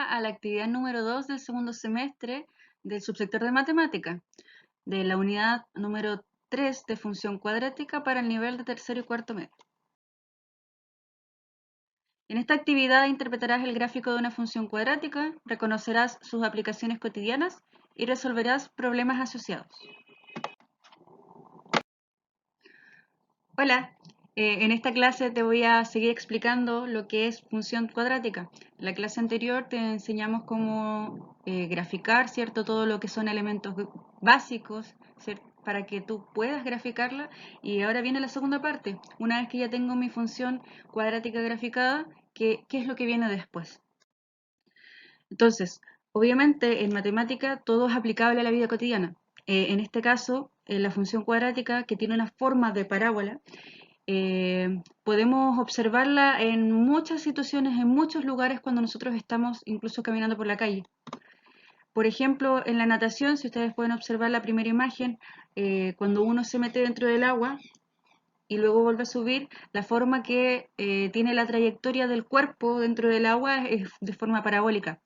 bienvenida a la actividad número 2 del segundo semestre del subsector de matemática, de la unidad número 3 de función cuadrática para el nivel de tercero y cuarto medio. En esta actividad interpretarás el gráfico de una función cuadrática, reconocerás sus aplicaciones cotidianas y resolverás problemas asociados. Hola, en esta clase te voy a seguir explicando lo que es función cuadrática. En la clase anterior te enseñamos cómo graficar, ¿cierto? Todo lo que son elementos básicos, ¿cierto? Para que tú puedas graficarla. Y ahora viene la segunda parte. Una vez que ya tengo mi función cuadrática graficada, ¿qué es lo que viene después? Entonces, obviamente en matemática todo es aplicable a la vida cotidiana. En este caso, la función cuadrática que tiene una forma de parábola, podemos observarla en muchas situaciones, en muchos lugares cuando nosotros estamos incluso caminando por la calle. Por ejemplo, en la natación, si ustedes pueden observar la primera imagen, cuando uno se mete dentro del agua y luego vuelve a subir, la forma que tiene la trayectoria del cuerpo dentro del agua es de forma parabólica.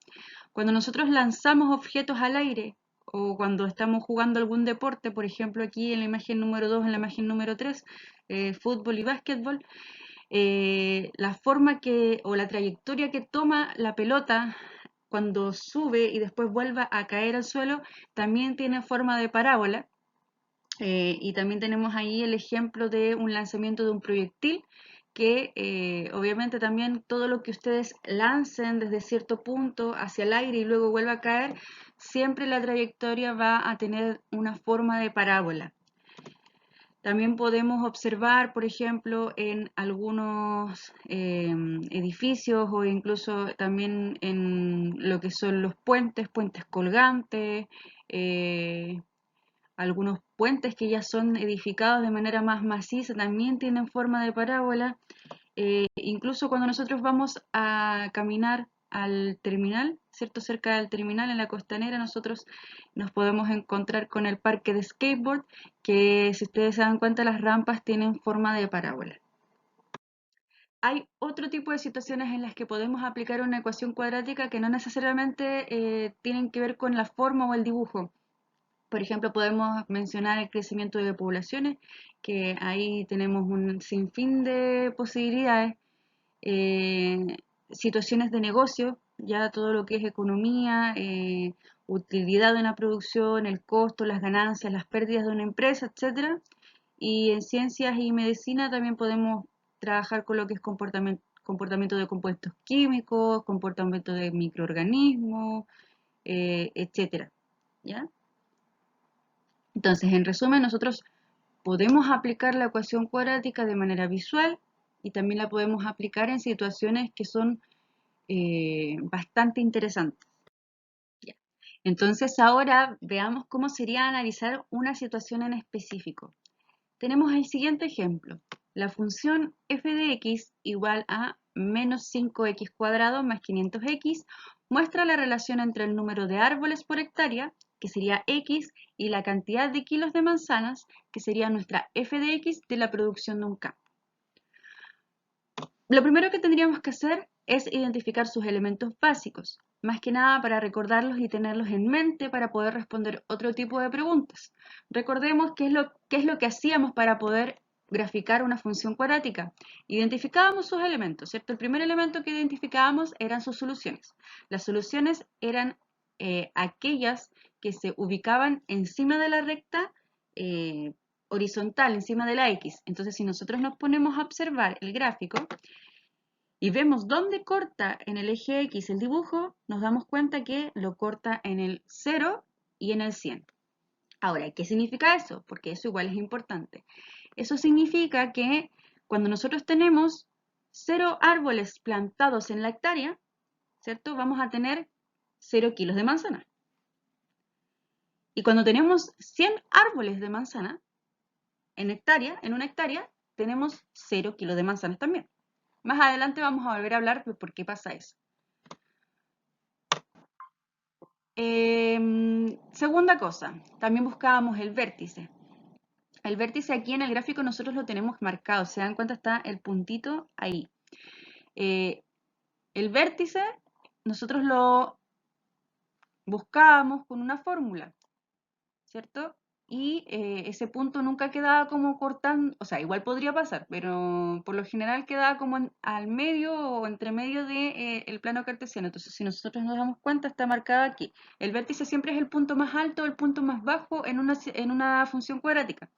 Cuando nosotros lanzamos objetos al aire o cuando estamos jugando algún deporte, por ejemplo aquí en la imagen número 2, en la imagen número 3, fútbol y básquetbol, la forma que o la trayectoria que toma la pelota cuando sube y después vuelva a caer al suelo también tiene forma de parábola. Y también tenemos ahí el ejemplo de un lanzamiento de un proyectil que obviamente también todo lo que ustedes lancen desde cierto punto hacia el aire y luego vuelva a caer, siempre la trayectoria va a tener una forma de parábola. También podemos observar, por ejemplo, en algunos edificios o incluso también en lo que son los puentes, puentes colgantes, algunos puentes que ya son edificados de manera más maciza también tienen forma de parábola. Incluso cuando nosotros vamos a caminar al terminal, ¿cierto? Cerca del terminal en la costanera, nosotros nos podemos encontrar con el parque de skateboard, que si ustedes se dan cuenta, las rampas tienen forma de parábola. Hay otro tipo de situaciones en las que podemos aplicar una ecuación cuadrática que no necesariamente tienen que ver con la forma o el dibujo. Por ejemplo, podemos mencionar el crecimiento de poblaciones, que ahí tenemos un sinfín de posibilidades, eh, situaciones de negocio, ya todo lo que es economía, utilidad de una producción, el costo, las ganancias, las pérdidas de una empresa, etcétera. Y en ciencias y medicina también podemos trabajar con lo que es comportamiento de compuestos químicos, comportamiento de microorganismos, etcétera. ¿Ya? Entonces, en resumen, nosotros podemos aplicar la ecuación cuadrática de manera visual y también la podemos aplicar en situaciones que son bastante interesantes. Ya. Entonces, ahora veamos cómo sería analizar una situación en específico. Tenemos el siguiente ejemplo. La función f de x igual a menos 5x cuadrado más 500x muestra la relación entre el número de árboles por hectárea, que sería x, y la cantidad de kilos de manzanas, que sería nuestra f de x de la producción de un campo. Lo primero que tendríamos que hacer es identificar sus elementos básicos, más que nada para recordarlos y tenerlos en mente para poder responder otro tipo de preguntas. Recordemos qué es lo que hacíamos para poder graficar una función cuadrática. Identificábamos sus elementos, ¿cierto? El primer elemento que identificábamos eran sus soluciones. Las soluciones eran aquellas que se ubicaban encima de la recta horizontal, encima de la X. Entonces, si nosotros nos ponemos a observar el gráfico, y vemos dónde corta en el eje X el dibujo, nos damos cuenta que lo corta en el 0 y en el 100. Ahora, ¿qué significa eso? Porque eso igual es importante. Eso significa que cuando nosotros tenemos 0 árboles plantados en la hectárea, ¿cierto? Vamos a tener 0 kilos de manzana. Y cuando tenemos 100 árboles de manzana en una hectárea, tenemos 0 kilos de manzanas también. Más adelante vamos a volver a hablar de por qué pasa eso. Segunda cosa, también buscábamos el vértice. El vértice aquí en el gráfico nosotros lo tenemos marcado, se dan cuenta está el puntito ahí. El vértice nosotros lo buscábamos con una fórmula, ¿cierto? Y ese punto nunca quedaba como cortando, o sea, igual podría pasar, pero por lo general quedaba como al medio o entre medio de, el plano cartesiano. Entonces, si nosotros nos damos cuenta, está marcado aquí. El vértice siempre es el punto más alto o el punto más bajo en una función cuadrática.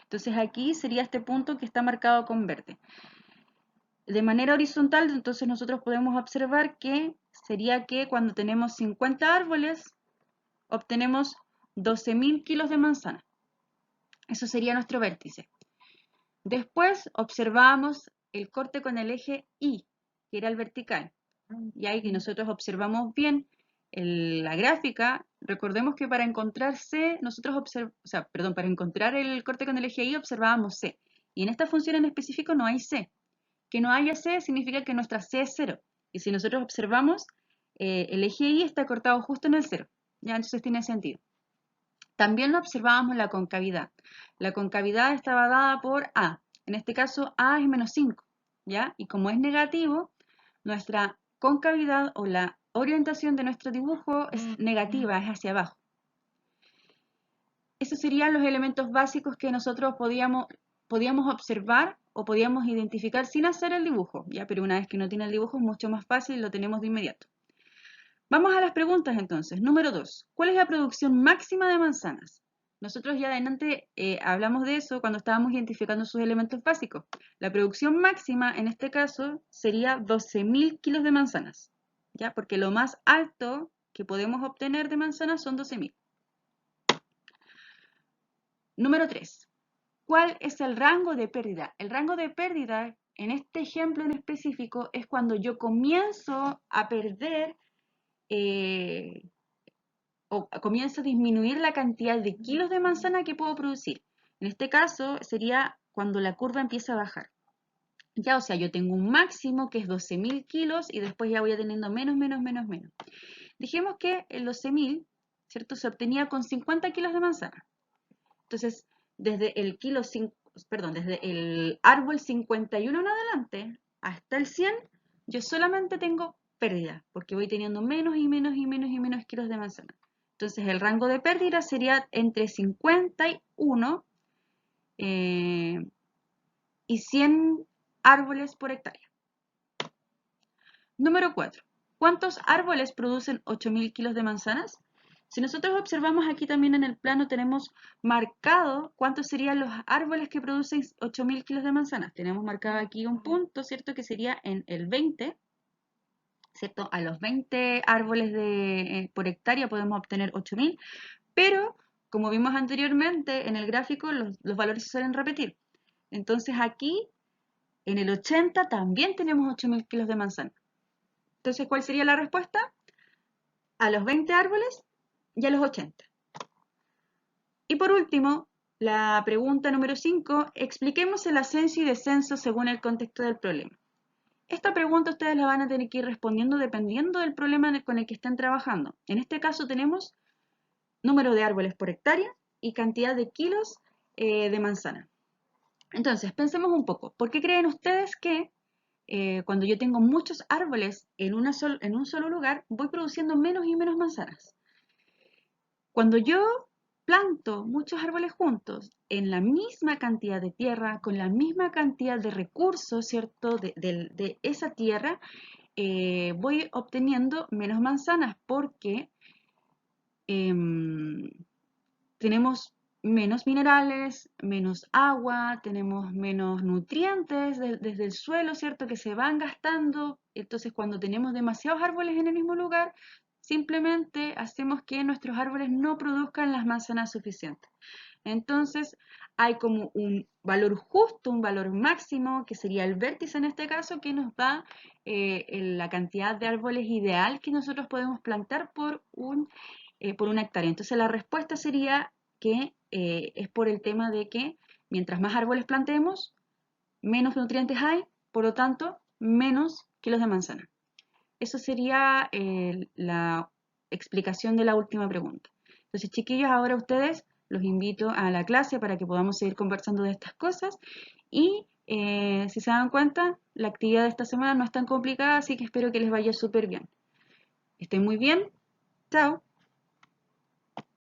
Entonces, aquí sería este punto que está marcado con verde. De manera horizontal, entonces nosotros podemos observar que sería que cuando tenemos 50 árboles, obtenemos 12.000 kilos de manzana. Eso sería nuestro vértice. Después observamos el corte con el eje Y, que era el vertical. Y ahí que nosotros observamos bien la gráfica, recordemos que para encontrar C, para encontrar el corte con el eje Y observábamos C. Y en esta función en específico no hay C. Que no haya C significa que nuestra C es 0. Y si nosotros observamos, el eje Y está cortado justo en el 0. ¿Ya? Entonces tiene sentido. También observábamos la concavidad. La concavidad estaba dada por A. En este caso, A es menos 5. ¿Ya? Y como es negativo, nuestra concavidad o la orientación de nuestro dibujo es negativa, es hacia abajo. Esos serían los elementos básicos que nosotros podíamos observar o podíamos identificar sin hacer el dibujo, ¿ya? Pero una vez que uno tiene el dibujo es mucho más fácil y lo tenemos de inmediato. Vamos a las preguntas entonces. Número 2. ¿Cuál es la producción máxima de manzanas? Nosotros ya adelante hablamos de eso cuando estábamos identificando sus elementos básicos. La producción máxima en este caso sería 12.000 kilos de manzanas, ¿ya? Porque lo más alto que podemos obtener de manzanas son 12.000. Número 3. ¿Cuál es el rango de pérdida? El rango de pérdida, en este ejemplo en específico, es cuando yo comienzo a perder o comienzo a disminuir la cantidad de kilos de manzana que puedo producir. En este caso sería cuando la curva empieza a bajar. Ya, o sea, yo tengo un máximo que es 12.000 kilos y después ya voy teniendo menos, menos, menos, menos. Dijimos que el 12.000, ¿cierto? Se obtenía con 50 kilos de manzana. Entonces, desde desde el árbol 51 en adelante hasta el 100, yo solamente tengo pérdida, porque voy teniendo menos y menos y menos y menos kilos de manzana. Entonces, el rango de pérdida sería entre 51 y 100 árboles por hectárea. Número 4. ¿Cuántos árboles producen 8.000 kilos de manzanas? Si nosotros observamos aquí también en el plano tenemos marcado cuántos serían los árboles que producen 8.000 kilos de manzanas. Tenemos marcado aquí un punto, ¿cierto? Que sería en el 20, ¿cierto? A los 20 árboles por hectárea podemos obtener 8.000, pero como vimos anteriormente en el gráfico, los valores se suelen repetir. Entonces aquí, en el 80 también tenemos 8.000 kilos de manzana. Entonces, ¿cuál sería la respuesta? A los 20 árboles y a los 80. Y por último, la pregunta número 5, expliquemos el ascenso y descenso según el contexto del problema. Esta pregunta ustedes la van a tener que ir respondiendo dependiendo del problema con el que estén trabajando. En este caso tenemos número de árboles por hectárea y cantidad de kilos de manzana. Entonces, pensemos un poco. ¿Por qué creen ustedes que cuando yo tengo muchos árboles en un solo lugar, voy produciendo menos y menos manzanas? Cuando yo planto muchos árboles juntos en la misma cantidad de tierra, con la misma cantidad de recursos, ¿cierto? De esa tierra, voy obteniendo menos manzanas porque tenemos menos minerales, menos agua, tenemos menos nutrientes desde el suelo, ¿cierto? Que se van gastando. Entonces, cuando tenemos demasiados árboles en el mismo lugar, simplemente hacemos que nuestros árboles no produzcan las manzanas suficientes. Entonces, hay como un valor justo, un valor máximo, que sería el vértice en este caso, que nos da la cantidad de árboles ideal que nosotros podemos plantar por una hectárea. Entonces, la respuesta sería que es por el tema de que mientras más árboles plantemos, menos nutrientes hay, por lo tanto, menos kilos de manzana. Eso sería la explicación de la última pregunta. Entonces, chiquillos, ahora ustedes los invito a la clase para que podamos seguir conversando de estas cosas y si se dan cuenta, la actividad de esta semana no es tan complicada, así que espero que les vaya súper bien. Estén muy bien. Chao.